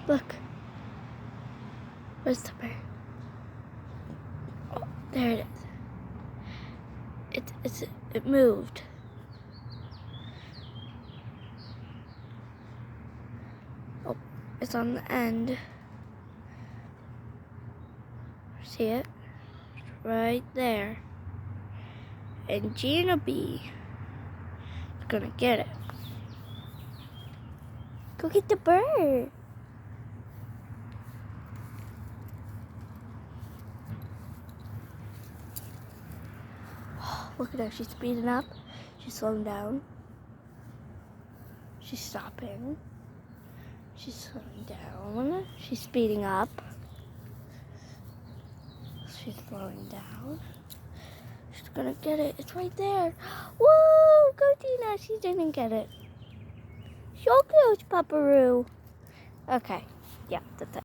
Look. Where's the bird? Oh, there it is. It moved. Oh, it's on the end. See it? It's right there. And Gina B is gonna get it. Go get the bird. Look at her, she's speeding up. She's slowing down. She's stopping. She's slowing down. She's speeding up. She's slowing down. She's gonna get it. It's right there. Woo! Go Tina. She didn't get it. So close, Paparoo. Okay. Yeah, that's it.